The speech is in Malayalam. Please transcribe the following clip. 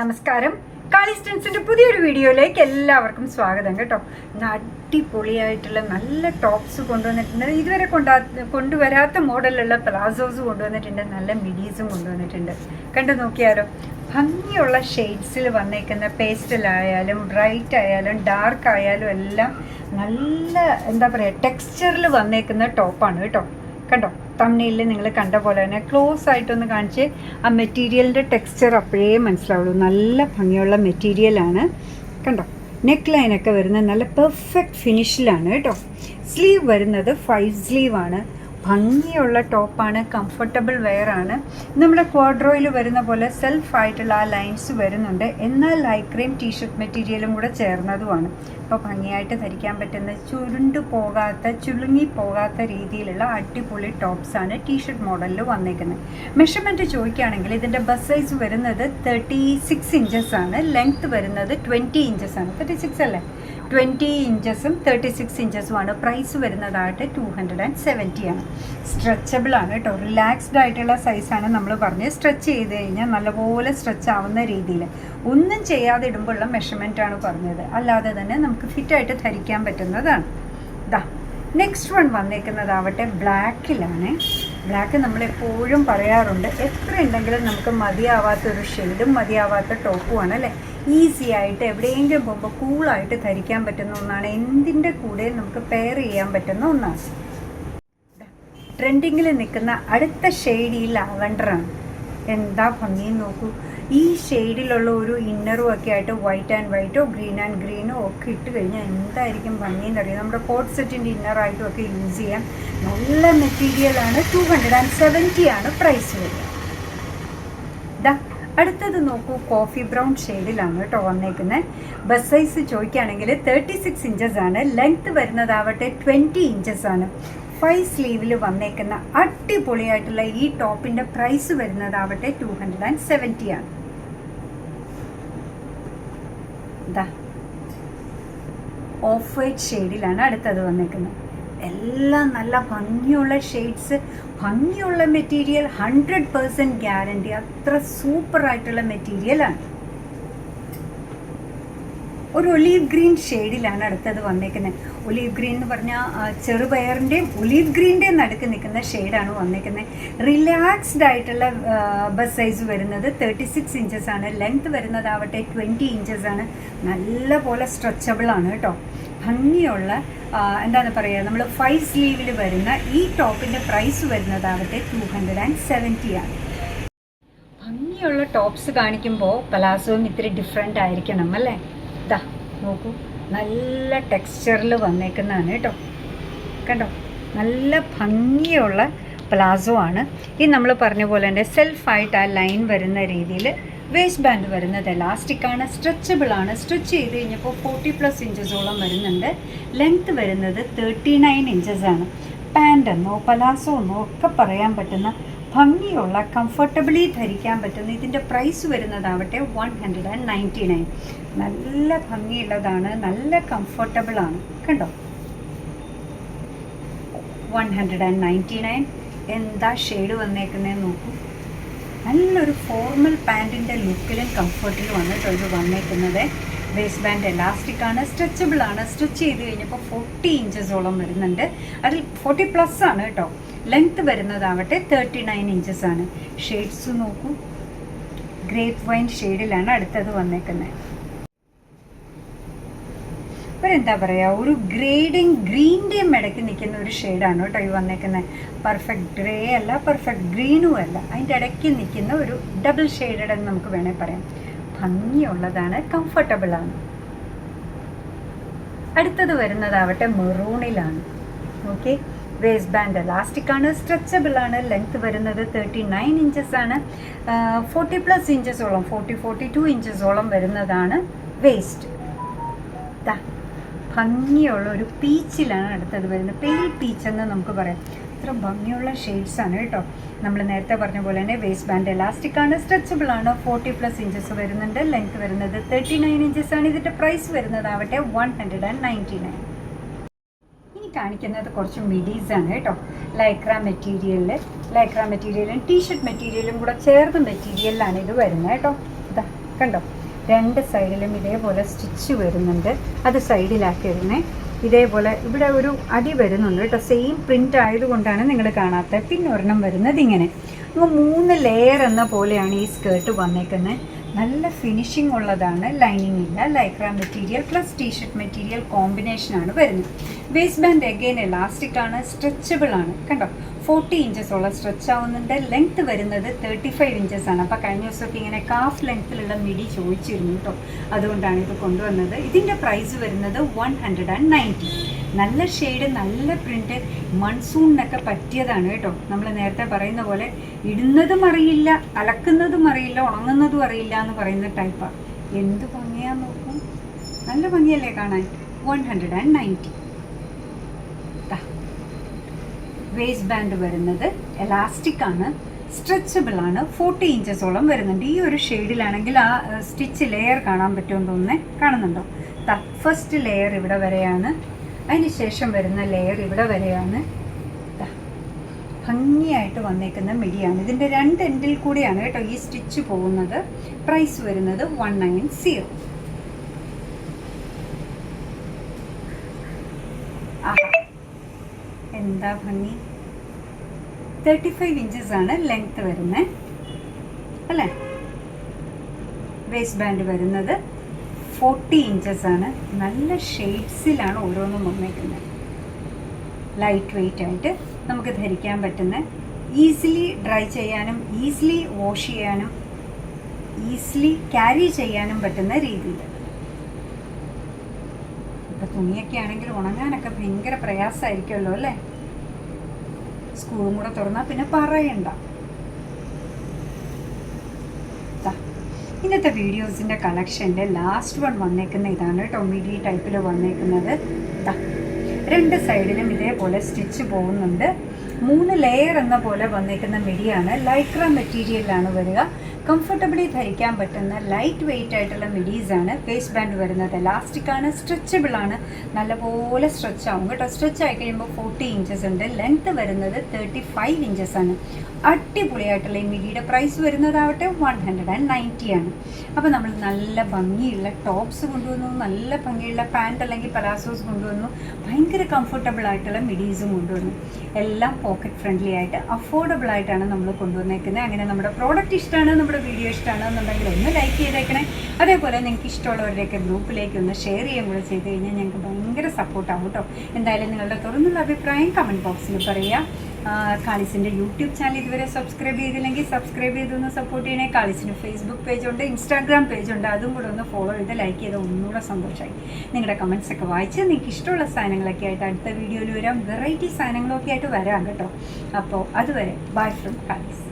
നമസ്കാരം. കാളിസ്റ്റൻസിന്റെ പുതിയൊരു വീഡിയോയിലേക്ക് എല്ലാവർക്കും സ്വാഗതം കേട്ടോ. അടിപൊളിയായിട്ടുള്ള നല്ല ടോപ്സ് കൊണ്ടുവന്നിട്ടുണ്ട്. ഇതുവരെ കൊണ്ടുവരാത്ത മോഡലുള്ള പ്ലാസോസ് കൊണ്ടുവന്നിട്ടുണ്ട്. നല്ല മിഡീസും കൊണ്ടുവന്നിട്ടുണ്ട്. കണ്ടു നോക്കിയാലോ. ഭംഗിയുള്ള ഷെയ്ഡ്സിൽ വന്നേക്കുന്ന പേസ്റ്റലായാലും ബ്രൈറ്റ് ആയാലും ഡാർക്ക് ആയാലും എല്ലാം നല്ല എന്താ പറയുക ടെക്സ്ചറിൽ വന്നേക്കുന്ന ടോപ്പാണ് കേട്ടോ. കണ്ടോ, തമ്മിലിൽ നിങ്ങൾ കണ്ട പോലെ തന്നെ ക്ലോസ് ആയിട്ടൊന്ന് കാണിച്ച് ആ മെറ്റീരിയലിൻ്റെ ടെക്സ്ചർ അപ്പോഴേ മനസ്സിലാവുള്ളൂ. നല്ല ഭംഗിയുള്ള മെറ്റീരിയലാണ്. കണ്ടോ, നെക്ക് ലൈനൊക്കെ വരുന്നത് നല്ല പെർഫെക്റ്റ് ഫിനിഷിലാണ് കേട്ടോ. സ്ലീവ് വരുന്നത് 5 സ്ലീവാണ്. ഭംഗിയുള്ള ടോപ്പാണ്, കംഫർട്ടബിൾ വെയറാണ്. നമ്മുടെ ക്വാഡ്രോയിൽ വരുന്ന പോലെ സെൽഫായിട്ടുള്ള ആ ലൈൻസ് വരുന്നുണ്ട്. എന്നാൽ ലൈക്രയും ടീഷർട്ട് മെറ്റീരിയലും കൂടെ ചേർന്നതുമാണ്. അപ്പോൾ ഭംഗിയായിട്ട് ധരിക്കാൻ പറ്റുന്ന ചുരുണ്ടു പോകാത്ത ചുളുങ്ങി പോകാത്ത രീതിയിലുള്ള അടിപൊളി ടോപ്സാണ് ടീഷർട്ട് മോഡലിൽ വന്നേക്കുന്നത്. മെഷർമെൻറ്റ് ചോദിക്കുകയാണെങ്കിൽ ഇതിൻ്റെ ബസ് സൈസ് വരുന്നത് 36 ഇഞ്ചസ് ആണ്. ലെങ്ത്ത് വരുന്നത് 20 ഇഞ്ചസ് ആണ്. 36 അല്ലേ, 20 ഇഞ്ചസും 36 ഇഞ്ചസുമാണ്. പ്രൈസ് വരുന്നതായിട്ട് 270 ആണ്. സ്ട്രെച്ചബിൾ ആണ് കേട്ടോ. റിലാക്സ്ഡ് ആയിട്ടുള്ള സൈസാണ് നമ്മൾ പറഞ്ഞത്. സ്ട്രെച്ച് ചെയ്ത് കഴിഞ്ഞാൽ നല്ലപോലെ സ്ട്രെച്ച് ആവുന്ന രീതിയിൽ ഒന്നും ചെയ്യാതെ ഇടുമ്പോഴുള്ള മെഷർമെൻറ്റാണ് പറഞ്ഞത്. അല്ലാതെ തന്നെ നമുക്ക് ഫിറ്റായിട്ട് ധരിക്കാൻ പറ്റുന്നതാണ്. നെക്സ്റ്റ് വൺ വന്നേക്കുന്നതാവട്ടെ ബ്ലാക്കിലാണ്. ബ്ലാക്ക് നമ്മളെപ്പോഴും പറയാറുണ്ട്, എത്ര ഉണ്ടെങ്കിലും നമുക്ക് മതിയാവാത്തൊരു ഷെയ്ഡും മതിയാവാത്ത ടോപ്പുമാണ് അല്ലേ. ഈസി ആയിട്ട് എവിടെയെങ്കിലും പോകുമ്പോൾ കൂളായിട്ട് ധരിക്കാൻ പറ്റുന്ന ഒന്നാണ്. എന്തിൻ്റെ കൂടെ നമുക്ക് പെയർ ചെയ്യാൻ പറ്റുന്ന ഒന്നാണ്. ട്രെൻഡിങ്ങിൽ നിൽക്കുന്ന അടുത്ത ഷെയ്ഡ് ഈ ലാവൻഡറാണ്. എന്താ ഭംഗി നോക്കൂ. ഈ ഷെയ്ഡിലുള്ള ഒരു ഇന്നറും ഒക്കെ ആയിട്ട് വൈറ്റ് ആൻഡ് വൈറ്റോ ഗ്രീൻ ആൻഡ് ഗ്രീനോ ഒക്കെ ഇട്ട് കഴിഞ്ഞാൽ എന്തായിരിക്കും ഭംഗിയെന്ന് അറിയാം. നമ്മുടെ കോട്ട് സെറ്റിൻ്റെ ഇന്നറായിട്ടും ഒക്കെ യൂസ് ചെയ്യാം. നല്ല മെറ്റീരിയലാണ്. 270 ആണ് പ്രൈസ് വരിക. അടുത്തത് നോക്കൂ, കോഫി ബ്രൗൺ ഷെയ്ഡിലാണ് കേട്ടോ വന്നേക്കുന്നത്. ബസ് സൈസ് ചോദിക്കുകയാണെങ്കിൽ 36 ഇഞ്ചസ് ആണ്. ലെങ്ത്ത് വരുന്നതാവട്ടെ 20 ഇഞ്ചസ് ആണ്. 5 സ്ലീവിൽ വന്നേക്കുന്ന അടിപൊളിയായിട്ടുള്ള ഈ ടോപ്പിൻ്റെ പ്രൈസ് വരുന്നതാവട്ടെ 270 ആണ്. ഓഫ് വൈറ്റ് ഷെയ്ഡിലാണ് അടുത്തത് വന്നേക്കുന്നത്. എല്ലാം നല്ല ഭംഗിയുള്ള ഷെയ്ഡ്സ്, ഭംഗിയുള്ള മെറ്റീരിയൽ, 100% ഗ്യാരണ്ടി. അത്ര സൂപ്പറായിട്ടുള്ള മെറ്റീരിയലാണ്. ഒരു ഒലീവ് ഗ്രീൻ ഷെയ്ഡിലാണ് അടുത്തത് വന്നേക്കുന്നത്. ഒലീവ് ഗ്രീൻ എന്ന് പറഞ്ഞാൽ ചെറുപയറിൻ്റെയും ഒലീവ് ഗ്രീൻ്റെയും നടുക്ക് നിൽക്കുന്ന ഷെയ്ഡാണ് വന്നേക്കുന്നത്. റിലാക്സ്ഡ് ആയിട്ടുള്ള ബസ് സൈസ് വരുന്നത് 36 ഇഞ്ചസ് ആണ്. ലെങ്ത്ത് വരുന്നതാവട്ടെ 20 ഇഞ്ചസ് ആണ്. നല്ല പോലെ സ്ട്രെച്ചബിൾ ആണ് കേട്ടോ. ഭംഗിയുള്ള എന്താണ് പറയുക, നമ്മൾ 5 സ്ലീവിൽ വരുന്ന ഈ ടോപ്പിൻ്റെ പ്രൈസ് വരുന്നതാവട്ടെ 270 ആണ്. ഭംഗിയുള്ള ടോപ്സ് കാണിക്കുമ്പോൾ പലാസോയും ഇത്തിരി ഡിഫറെൻ്റ് ആയിരിക്കണം അല്ലേ. നോക്കൂ, നല്ല ടെക്സ്ചറിൽ വന്നേക്കുന്നതാണ് കേട്ടോ. കണ്ടോ, നല്ല ഭംഗിയുള്ള പ്ലാസോ ആണ്. ഈ നമ്മൾ പറഞ്ഞ പോലെ തന്നെ സെൽഫായിട്ട് ആ ലൈൻ വരുന്ന രീതിയിൽ വേസ്റ്റ് ബാൻഡ് വരുന്നത് എലാസ്റ്റിക്കാണ്, സ്ട്രെച്ചബിൾ ആണ്. സ്ട്രെച്ച് ചെയ്ത് കഴിഞ്ഞപ്പോൾ 40+ ഇഞ്ചസോളം വരുന്നുണ്ട്. ലെങ്ത്ത് വരുന്നത് 39 ഇഞ്ചസ് ആണ്. പാൻറ്റെന്നോ പലാസോ എന്നോ ഒക്കെ പറയാൻ പറ്റുന്ന ഭംഗിയുള്ള കംഫർട്ടബിളി ധരിക്കാൻ പറ്റുന്ന ഇതിൻ്റെ പ്രൈസ് വരുന്നതാവട്ടെ 199. നല്ല ഭംഗിയുള്ളതാണ്, നല്ല കംഫർട്ടബിളാണ്. കണ്ടോ, 199. എന്താ ഷെയ്ഡ് വന്നേക്കുന്നതെന്ന് നോക്കൂ. നല്ലൊരു ഫോർമൽ പാൻറ്റിൻ്റെ ലുക്കിലും കംഫർട്ടിലും വന്നിട്ട് ഇത് വന്നേക്കുന്നത്. വേസ്റ്റ് ബാൻഡ് എലാസ്റ്റിക് ആണ്, സ്ട്രെച്ചബിൾ ആണ്. സ്ട്രെച്ച് ചെയ്ത് കഴിഞ്ഞപ്പോൾ 40 ഇഞ്ചസോളം വരുന്നുണ്ട്. അതിൽ 40+ ആണ് കേട്ടോ. ലെങ്ത്ത് വരുന്നതാവട്ടെ 39 ഇഞ്ചസ് ആണ്. ഷെയ്ഡ്സ് നോക്കൂ, ഗ്രേപ്പ് വൈൻ ഷെയ്ഡിലാണ് അടുത്തത് വന്നേക്കുന്നത്. എന്താ പറയുക, ഒരു ഗ്രേഡും ഗ്രീൻ്റെയും ഇടയ്ക്ക് നിൽക്കുന്ന ഒരു ഷെയ്ഡാണ് കേട്ടോ ഈ വന്നേക്കുന്നത്. പെർഫെക്റ്റ് ഗ്രേ അല്ല, പെർഫെക്റ്റ് ഗ്രീനും അല്ല, അതിൻ്റെ ഇടയ്ക്ക് നിൽക്കുന്ന ഒരു ഡബിൾ ഷെയ്ഡഡ് എന്ന് നമുക്ക് വേണേൽ പറയാം. ഭംഗിയുള്ളതാണ്, കംഫർട്ടബിളാണ്. അടുത്തത് വരുന്നതാവട്ടെ മെറൂണിലാണ്. ഓക്കെ, വേസ്റ്റ് ബാൻഡ് എലാസ്റ്റിക് ആണ്, സ്ട്രെച്ചബിൾ ആണ്. ലെങ്ത്ത് വരുന്നത് 39 ഇഞ്ചസ് ആണ്. 40+ ഇഞ്ചസോളം 42 ഇഞ്ചസോളം വരുന്നതാണ് വേസ്റ്റ്. ഭംഗിയുള്ള ഒരു പീച്ചിലാണ് അടുത്തത് വരുന്നത്. പെയിൽ പീച്ച് എന്ന് നമുക്ക് പറയാം. അത്ര ഭംഗിയുള്ള ഷെയ്ഡ്സാണ് കേട്ടോ. നമ്മൾ നേരത്തെ പറഞ്ഞ പോലെ തന്നെ വേസ്റ്റ് ബാൻഡ് എലാസ്റ്റിക് ആണ്, സ്ട്രെച്ചബിൾ ആണ്. 40+ ഇഞ്ചസ് വരുന്നുണ്ട്. ലെങ്ത്ത് വരുന്നത് 39 ഇഞ്ചസ് ആണ്. ഇതിൻ്റെ പ്രൈസ് വരുന്നതാവട്ടെ 199. കാണിക്കുന്നത് കുറച്ച് മിഡീസാണ് കേട്ടോ. ലൈക്ര മെറ്റീരിയലും ടീഷർട്ട് മെറ്റീരിയലും കൂടെ ചേർന്ന മെറ്റീരിയലിലാണ് ഇത് വരുന്നത് കേട്ടോ. കണ്ടോ, രണ്ട് സൈഡിലും ഇതേപോലെ സ്റ്റിച്ച് വരുന്നുണ്ട്. അത് സൈഡിലാക്കി ഇടണേ. ഇതേപോലെ ഇവിടെ ഒരു അടി വരുന്നുണ്ട് കേട്ടോ, സെയിം പ്രിൻ്റ് ആയതുകൊണ്ടാണ് നിങ്ങൾ കാണാത്തത്. പിന്നെ ഒരെണ്ണം വരുന്നത് ഇങ്ങനെ 3 ലെയർ എന്ന പോലെയാണ് ഈ സ്കേർട്ട് വന്നേക്കുന്നത്. നല്ല ഫിനിഷിംഗ് ഉള്ളതാണ്, ലൈനിങ് ഇല്ല, lycra material plus t shirt material കോമ്പിനേഷനാണ് വരുന്നത്. വേസ്റ്റ് ബാൻഡ് എഗെയിൻ എലാസ്റ്റിക് ആണ്, സ്ട്രെച്ചബിൾ ആണ്. കണ്ടോ 40 ഇഞ്ചസോളം സ്ട്രെച്ച് ആവുന്നുണ്ട്. ലെങ്ത് വരുന്നത് 35 ഇഞ്ചസ് ആണ്. അപ്പോൾ കഴിഞ്ഞ ദിവസമൊക്കെ ഇങ്ങനെ കാഫ് ലെങ്ത്തിലുള്ള മിഡി ചോദിച്ചിരുന്നു കേട്ടോ, അതുകൊണ്ടാണ് ഇത് കൊണ്ടുവന്നത്. ഇതിൻ്റെ പ്രൈസ് വരുന്നത് 190. നല്ല ഷെയ്ഡ്, നല്ല പ്രിൻറ്റ്, മൺസൂണിനൊക്കെ പറ്റിയതാണ് കേട്ടോ. നമ്മൾ നേരത്തെ പറയുന്ന പോലെ ഇടുന്നതും അറിയില്ല, അലക്കുന്നതും അറിയില്ല, ഉണങ്ങുന്നതും അറിയില്ല എന്ന് പറയുന്ന ടൈപ്പാണ്. എന്ത് ഭംഗിയാന്ന് നോക്കും, നല്ല ഭംഗിയല്ലേ കാണാൻ. 190. വേസ്റ്റ് ബാൻഡ് വരുന്നത് എലാസ്റ്റിക് ആണ്, സ്ട്രെച്ചബിൾ ആണ്, 40 ഇഞ്ചസോളം വരുന്നുണ്ട്. ഈ ഒരു ഷെയ്ഡിലാണെങ്കിൽ ആ സ്റ്റിച്ച് ലെയർ കാണാൻ പറ്റുമെന്ന് തോന്നുന്നേ, കാണുന്നുണ്ടോ? ഫസ്റ്റ് ലെയർ ഇവിടെ വരെയാണ്, അതിന് ശേഷം വരുന്ന ലെയർ ഇവിടെ വരെയാണ്. ഭംഗിയായിട്ട് വന്നേക്കുന്ന മിഡിയാണ്. ഇതിൻ്റെ 2 എൻഡിൽ കൂടിയാണ് കേട്ടോ ഈ സ്റ്റിച്ച് പോകുന്നത്. പ്രൈസ് വരുന്നത് 190. ആഹാ, എന്താ ഭംഗി. 35 ഇഞ്ചസ് ആണ് ലെങ്ത് വരുന്നത് അല്ലേ. വേസ്റ്റ് ബാൻഡ് വരുന്നത് 40 ഇഞ്ചസ് ആണ്. നല്ല ഷെയ്ഡ്സിലാണ് ഓരോന്നും വന്നേക്കുന്നത്. ലൈറ്റ് വെയിറ്റ് ആയിട്ട് നമുക്ക് ധരിക്കാൻ പറ്റുന്ന, ഈസിലി ഡ്രൈ ചെയ്യാനും ഈസിലി വാഷ് ചെയ്യാനും ഈസിലി ക്യാരി ചെയ്യാനും പറ്റുന്ന രീതിയിൽ. ഇപ്പം തുണിയൊക്കെ ആണെങ്കിൽ ഉണങ്ങാനൊക്കെ ഭയങ്കര പ്രയാസമായിരിക്കുമല്ലോ അല്ലേ. സ്കൂളും കൂടെ തുറന്നാൽ പിന്നെ പറയണ്ട. ഇന്നത്തെ വീഡിയോസിൻ്റെ കളക്ഷൻ്റെ ലാസ്റ്റ് വൺ വന്നേക്കുന്ന ഇതാണ് കേട്ടോ, മിഡി ടൈപ്പിൽ വന്നേക്കുന്നത്. 2 സൈഡിലും ഇതേപോലെ സ്റ്റിച്ച് പോകുന്നുണ്ട്. 3 ലെയർ എന്ന പോലെ വന്നേക്കുന്ന മിഡിയാണ്. ലൈക്ര മെറ്റീരിയലാണ് വരിക. കംഫർട്ടബിളി ധരിക്കാൻ പറ്റുന്ന ലൈറ്റ് വെയിറ്റ് ആയിട്ടുള്ള മിഡീസാണ്. വേസ്റ്റ് ബാൻഡ് വരുന്നത് എലാസ്റ്റിക് ആണ്, സ്ട്രെച്ചബിൾ ആണ്, നല്ലപോലെ സ്ട്രെച്ച് ആവും കേട്ടോ. സ്ട്രെച്ച് ആയി കഴിയുമ്പോൾ 40 ഇഞ്ചസ് ഉണ്ട്. ലെങ്ത് വരുന്നത് 35 ഇഞ്ചസ് ആണ്. അടിപൊളിയായിട്ടുള്ള ഈ മിഡിയുടെ പ്രൈസ് വരുന്നതാവട്ടെ 190 ആണ്. അപ്പോൾ നമ്മൾ നല്ല ഭംഗിയുള്ള ടോപ്സ് കൊണ്ടുവന്നു, നല്ല ഭംഗിയുള്ള പാൻറ് അല്ലെങ്കിൽ പലാസോസ് കൊണ്ടുവന്നു, ഭയങ്കര കംഫർട്ടബിൾ ആയിട്ടുള്ള മിഡീസും കൊണ്ടുവന്നു. എല്ലാം പോക്കറ്റ് ഫ്രണ്ട്ലി ആയിട്ട് അഫോർഡബിൾ ആയിട്ടാണ് നമ്മൾ കൊണ്ടുവന്നേക്കുന്നത്. അങ്ങനെ നമ്മുടെ പ്രോഡക്റ്റ് ഇഷ്ടമാണ്, നമ്മുടെ വീഡിയോ ഇഷ്ടമാണെന്നുണ്ടെങ്കിൽ ഒന്ന് ലൈക്ക് ചെയ്തേക്കണേ. അതേപോലെ നിങ്ങൾക്ക് ഇഷ്ടമുള്ളവരുടെയൊക്കെ ഗ്രൂപ്പിലേക്ക് ഒന്ന് ഷെയർ ചെയ്യുകയും കൂടെ ചെയ്ത് കഴിഞ്ഞാൽ ഞങ്ങൾക്ക് ഭയങ്കര സപ്പോർട്ടാവും കേട്ടോ. എന്തായാലും നിങ്ങളുടെ തുറന്നുള്ള അഭിപ്രായം കമൻറ്റ് ബോക്സിൽ പറയുക. കാളിസിൻ്റെ യൂട്യൂബ് ചാനൽ ഇതുവരെ സബ്സ്ക്രൈബ് ചെയ്തില്ലെങ്കിൽ സബ്സ്ക്രൈബ് ചെയ്തൊന്ന് സപ്പോർട്ട് ചെയ്യണേ. കാളിസിന് ഫേസ്ബുക്ക് പേജുണ്ട്, ഇൻസ്റ്റാഗ്രാം പേജുണ്ട്, അതും കൂടെ ഒന്ന് ഫോളോ ചെയ്ത് ലൈക്ക് ചെയ്ത് ഒന്നുകൂടെ സന്തോഷമായി. നിങ്ങളുടെ കമൻറ്റ്സൊക്കെ വായിച്ച് നിങ്ങൾക്ക് ഇഷ്ടമുള്ള സാധനങ്ങളൊക്കെ ആയിട്ട് അടുത്ത വീഡിയോയിൽ വരാം. വെറൈറ്റി സാധനങ്ങളൊക്കെ ആയിട്ട് വരാം കേട്ടോ. അപ്പോൾ അതുവരെ ബൈ ഫ്രം കാളിസ്.